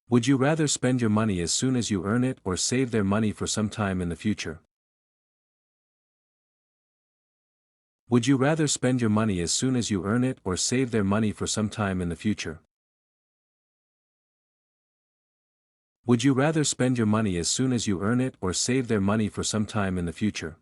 Would you rather spend your money as soon as you earn it or save their money for some time in the future? Would you rather spend your money as soon as you earn it or save their money for some time in the future? Would you rather spend your money as soon as you earn it or save their money for some time in the future?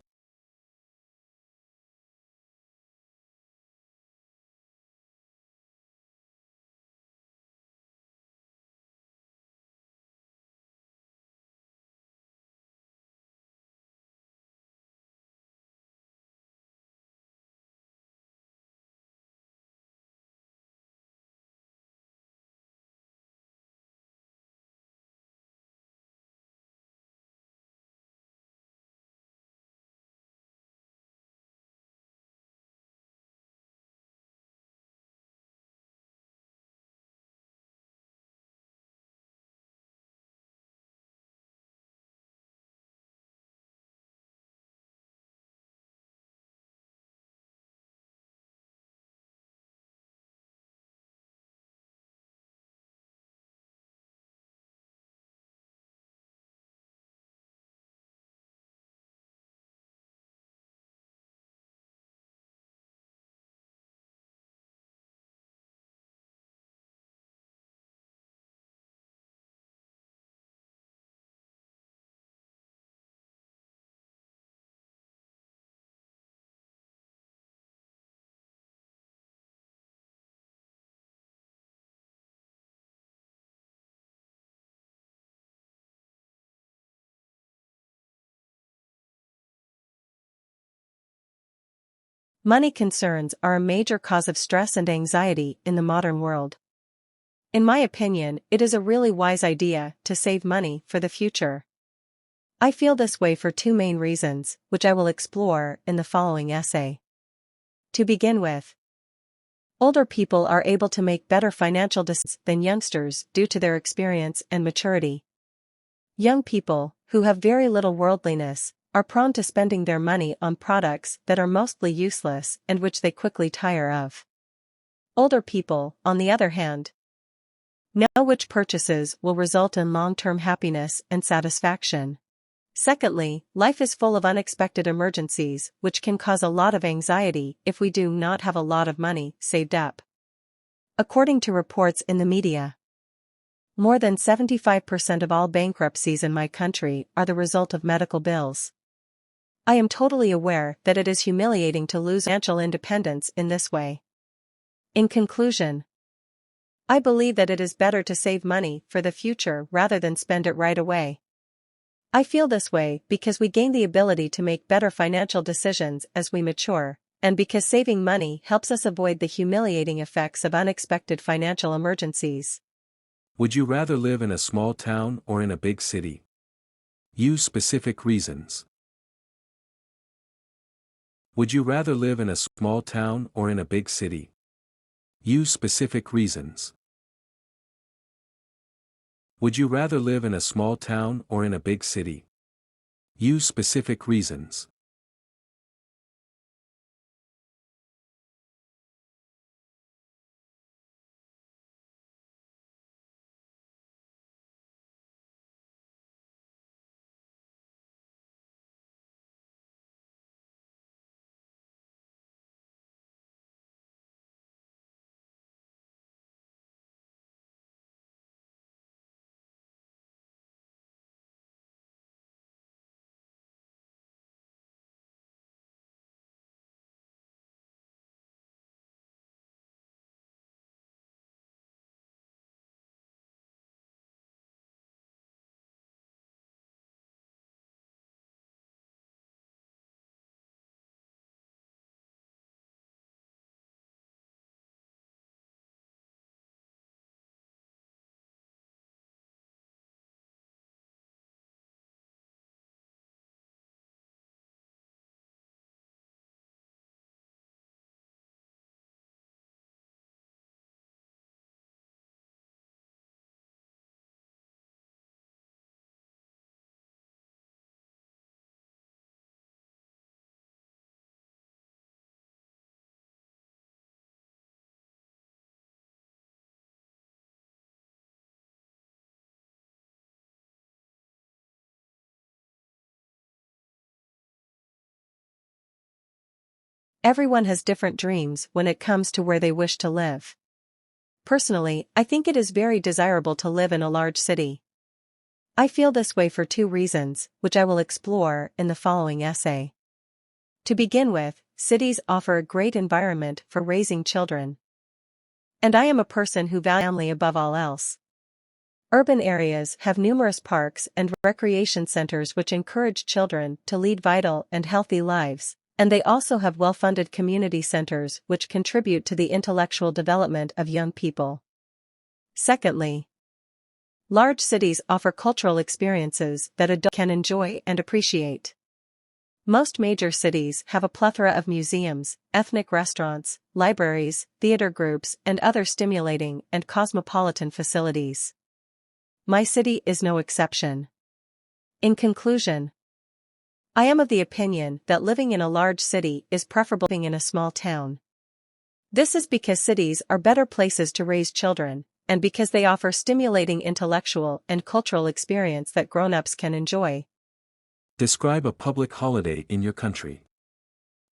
Money concerns are a major cause of stress and anxiety in the modern world. In my opinion, it is a really wise idea to save money for the future. I feel this way for two main reasons, which I will explore in the following essay. To begin with, older people are able to make better financial decisions than youngsters due to their experience and maturity. Young people, who have very little worldliness, are prone to spending their money on products that are mostly useless and which they quickly tire of. Older people, on the other hand, know which purchases will result in long-term happiness and satisfaction. Secondly, life is full of unexpected emergencies which can cause a lot of anxiety if we do not have a lot of money saved up. According to reports in the media, more than 75% of all bankruptcies in my country are the result of medical bills. I am totally aware that it is humiliating to lose financial independence in this way. In conclusion, I believe that it is better to save money for the future rather than spend it right away. I feel this way because we gain the ability to make better financial decisions as we mature, and because saving money helps us avoid the humiliating effects of unexpected financial emergencies. Would you rather live in a small town or in a big city? Use specific reasons. Would you rather live in a small town or in a big city? Use specific reasons. Would you rather live in a small town or in a big city? Use specific reasons. Everyone has different dreams when it comes to where they wish to live. Personally, I think it is very desirable to live in a large city. I feel this way for two reasons, which I will explore in the following essay. To begin with, cities offer a great environment for raising children. And I am a person who values family above all else. Urban areas have numerous parks and recreation centers which encourage children to lead vital and healthy lives, and they also have well-funded community centers which contribute to the intellectual development of young people. Secondly, large cities offer cultural experiences that adults can enjoy and appreciate. Most major cities have a plethora of museums, ethnic restaurants, libraries, theater groups, and other stimulating and cosmopolitan facilities. My city is no exception. In conclusion, I am of the opinion that living in a large city is preferable to living in a small town. This is because cities are better places to raise children, and because they offer stimulating intellectual and cultural experience that grown-ups can enjoy. Describe a public holiday in your country.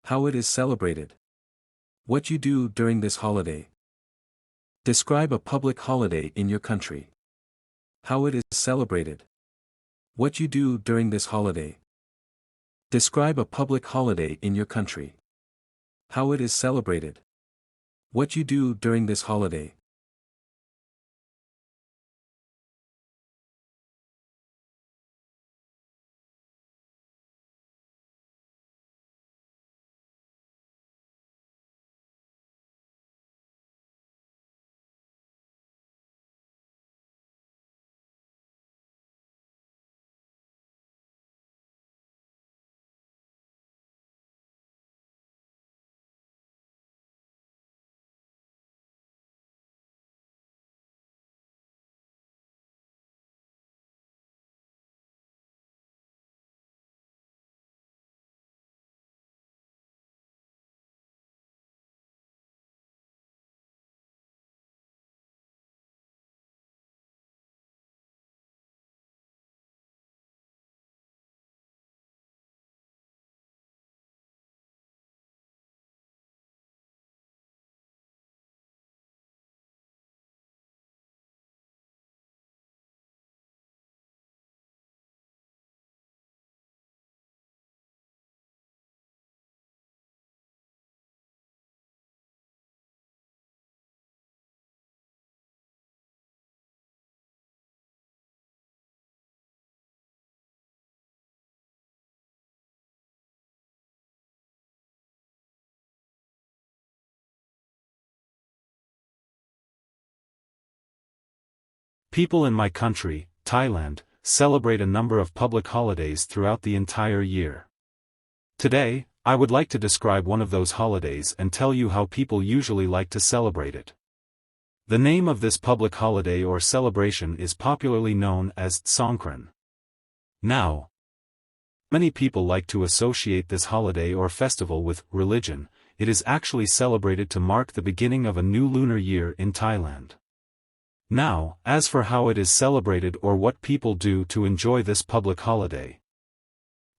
How it is celebrated. What you do during this holiday. Describe a public holiday in your country. How it is celebrated. What you do during this holiday. Describe a public holiday in your country. How it is celebrated. What you do during this holiday. People in my country, Thailand, celebrate a number of public holidays throughout the entire year. Today, I would like to describe one of those holidays and tell you how people usually like to celebrate it. The name of this public holiday or celebration is popularly known as Songkran. Now, many people like to associate this holiday or festival with religion. It is actually celebrated to mark the beginning of a new lunar year in Thailand. Now, as for how it is celebrated or what people do to enjoy this public holiday.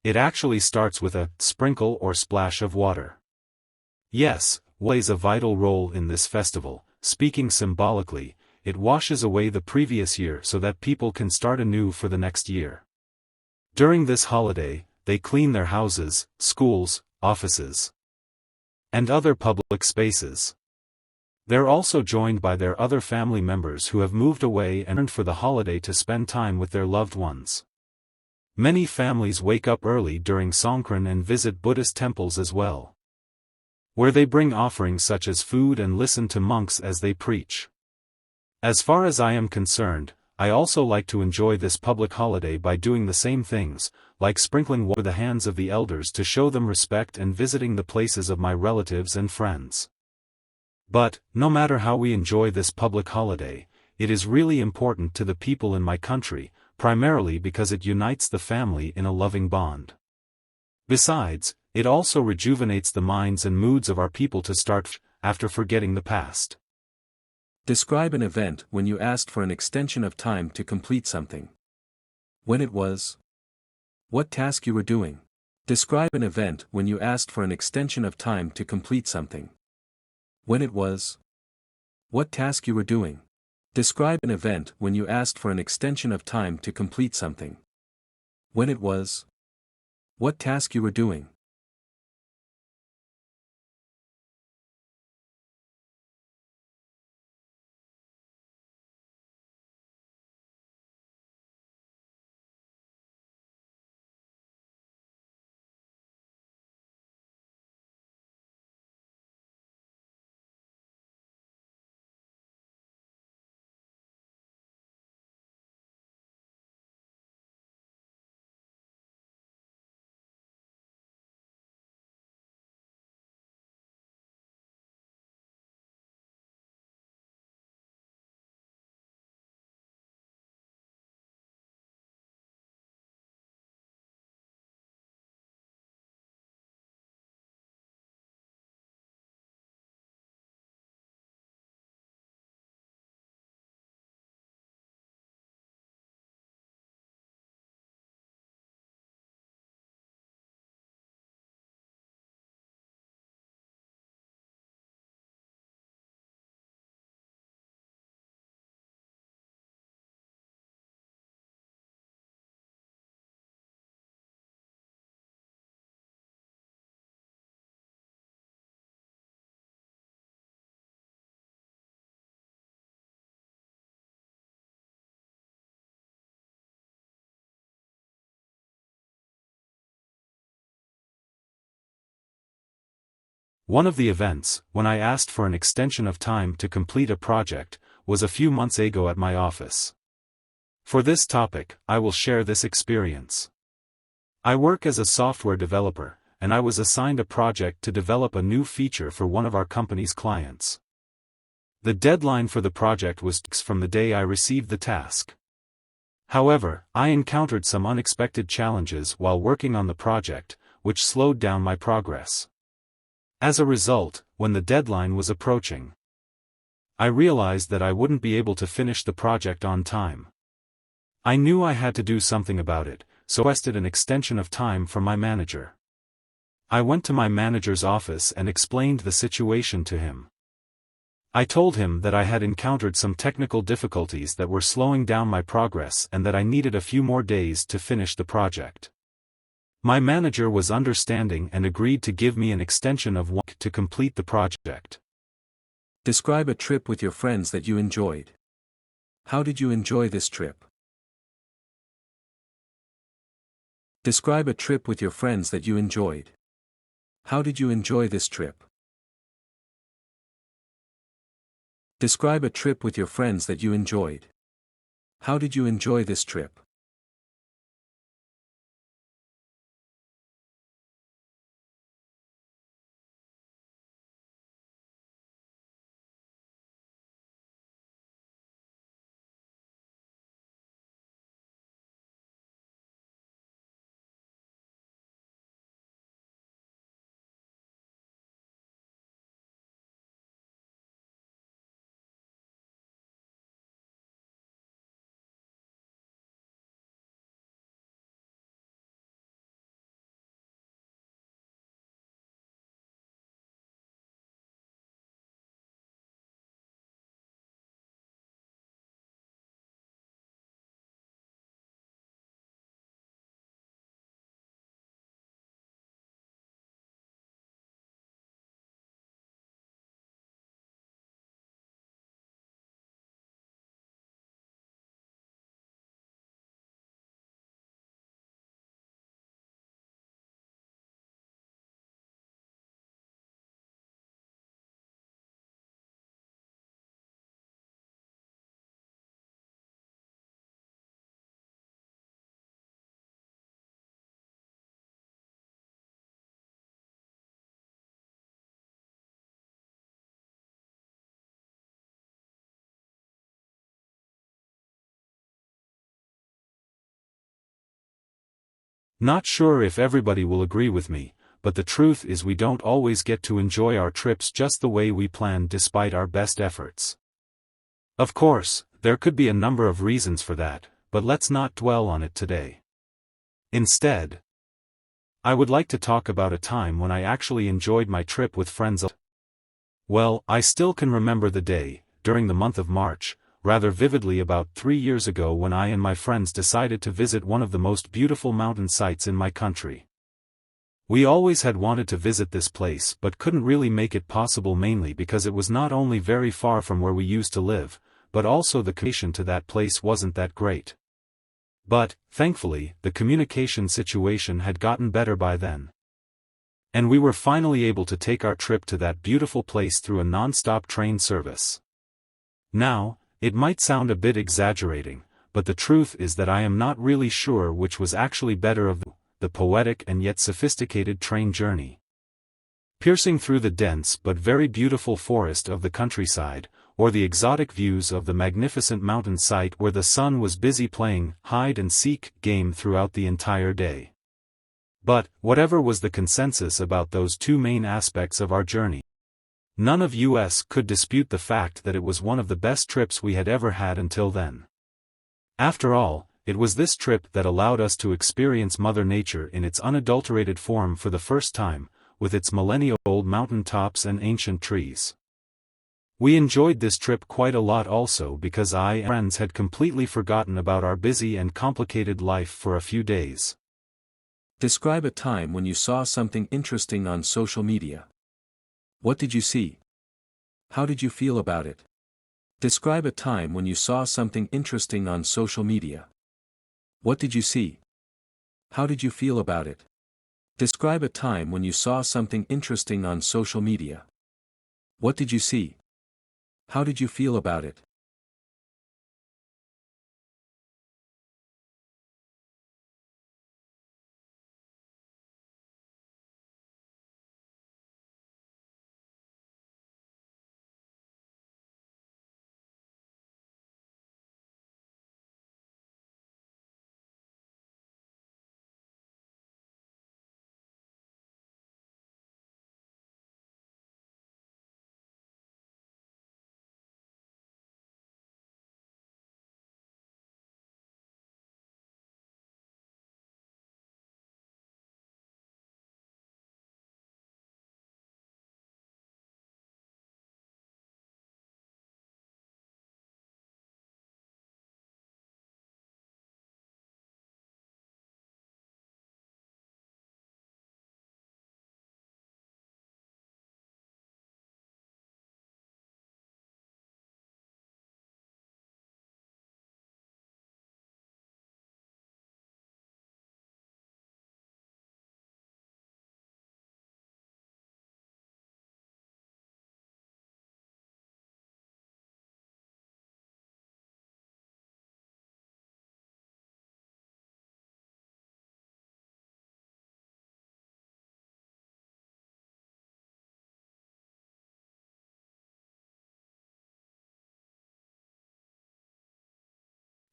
It actually starts with a sprinkle or splash of water. Yes, water plays a vital role in this festival. Speaking symbolically, it washes away the previous year so that people can start anew for the next year. During this holiday, they clean their houses, schools, offices, and other public spaces. They're also joined by their other family members who have moved away and returned for the holiday to spend time with their loved ones. Many families wake up early during Songkran and visit Buddhist temples as well, where they bring offerings such as food and listen to monks as they preach. As far as I am concerned, I also like to enjoy this public holiday by doing the same things, like sprinkling water on the hands of the elders to show them respect and visiting the places of my relatives and friends. But, no matter how we enjoy this public holiday, it is really important to the people in my country, primarily because it unites the family in a loving bond. Besides, it also rejuvenates the minds and moods of our people to start after forgetting the past. Describe an event when you asked for an extension of time to complete something. When it was. What task you were doing. Describe an event when you asked for an extension of time to complete something. When it was. What task you were doing. Describe an event when you asked for an extension of time to complete something. When it was. What task you were doing. One of the events, when I asked for an extension of time to complete a project, was a few months ago at my office. For this topic, I will share this experience. I work as a software developer, and I was assigned a project to develop a new feature for one of our company's clients. The deadline for the project was from the day I received the task. However, I encountered some unexpected challenges while working on the project, which slowed down my progress. As a result, when the deadline was approaching, I realized that I wouldn't be able to finish the project on time. I knew I had to do something about it, so I requested an extension of time from my manager. I went to my manager's office and explained the situation to him. I told him that I had encountered some technical difficulties that were slowing down my progress and that I needed a few more days to finish the project. My manager was understanding and agreed to give me an extension of 1 week to complete the project. Describe a trip with your friends that you enjoyed. How did you enjoy this trip? Describe a trip with your friends that you enjoyed. How did you enjoy this trip? Describe a trip with your friends that you enjoyed. How did you enjoy this trip? Not sure if everybody will agree with me, but the truth is we don't always get to enjoy our trips just the way we planned despite our best efforts. Of course, there could be a number of reasons for that, but let's not dwell on it today. Instead, I would like to talk about a time when I actually enjoyed my trip with friends. Well, I still can remember the day, during the month of March, rather vividly about 3 years ago when I and my friends decided to visit one of the most beautiful mountain sites in my country. We always had wanted to visit this place but couldn't really make it possible, mainly because it was not only very far from where we used to live, but also the communication to that place wasn't that great. But, thankfully, the communication situation had gotten better by then. And we were finally able to take our trip to that beautiful place through a non-stop train service. Now, it might sound a bit exaggerating, but the truth is that I am not really sure which was actually better of the poetic and yet sophisticated train journey. Piercing through the dense but very beautiful forest of the countryside, or the exotic views of the magnificent mountain site where the sun was busy playing hide-and-seek game throughout the entire day. But, whatever was the consensus about those two main aspects of our journey, none of us could dispute the fact that it was one of the best trips we had ever had until then. After all, it was this trip that allowed us to experience Mother Nature in its unadulterated form for the first time, with its millennia-old mountain tops and ancient trees. We enjoyed this trip quite a lot also because I and friends had completely forgotten about our busy and complicated life for a few days. Describe a time when you saw something interesting on social media. What did you see? How did you feel about it? Describe a time when you saw something interesting on social media. What did you see? How did you feel about it? Describe a time when you saw something interesting on social media. What did you see? How did you feel about it?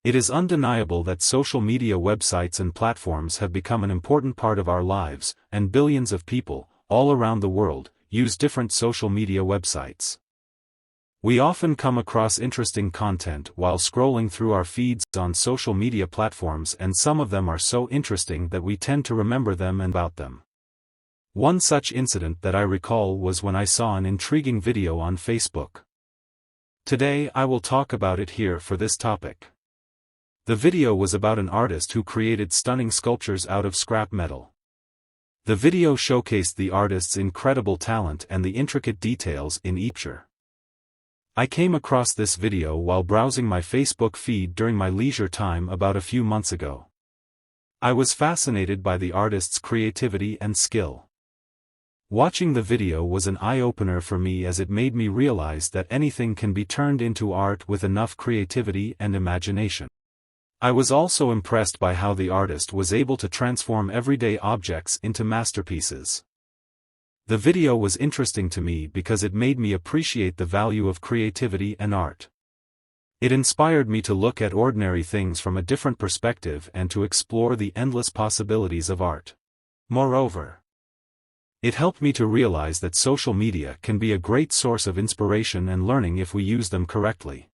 It is undeniable that social media websites and platforms have become an important part of our lives, and billions of people, all around the world, use different social media websites. We often come across interesting content while scrolling through our feeds on social media platforms, and some of them are so interesting that we tend to remember them and about them. One such incident that I recall was when I saw an intriguing video on Facebook. Today I will talk about it here for this topic. The video was about an artist who created stunning sculptures out of scrap metal. The video showcased the artist's incredible talent and the intricate details in each picture. I came across this video while browsing my Facebook feed during my leisure time about a few months ago. I was fascinated by the artist's creativity and skill. Watching the video was an eye-opener for me, as it made me realize that anything can be turned into art with enough creativity and imagination. I was also impressed by how the artist was able to transform everyday objects into masterpieces. The video was interesting to me because it made me appreciate the value of creativity and art. It inspired me to look at ordinary things from a different perspective and to explore the endless possibilities of art. Moreover, it helped me to realize that social media can be a great source of inspiration and learning if we use them correctly.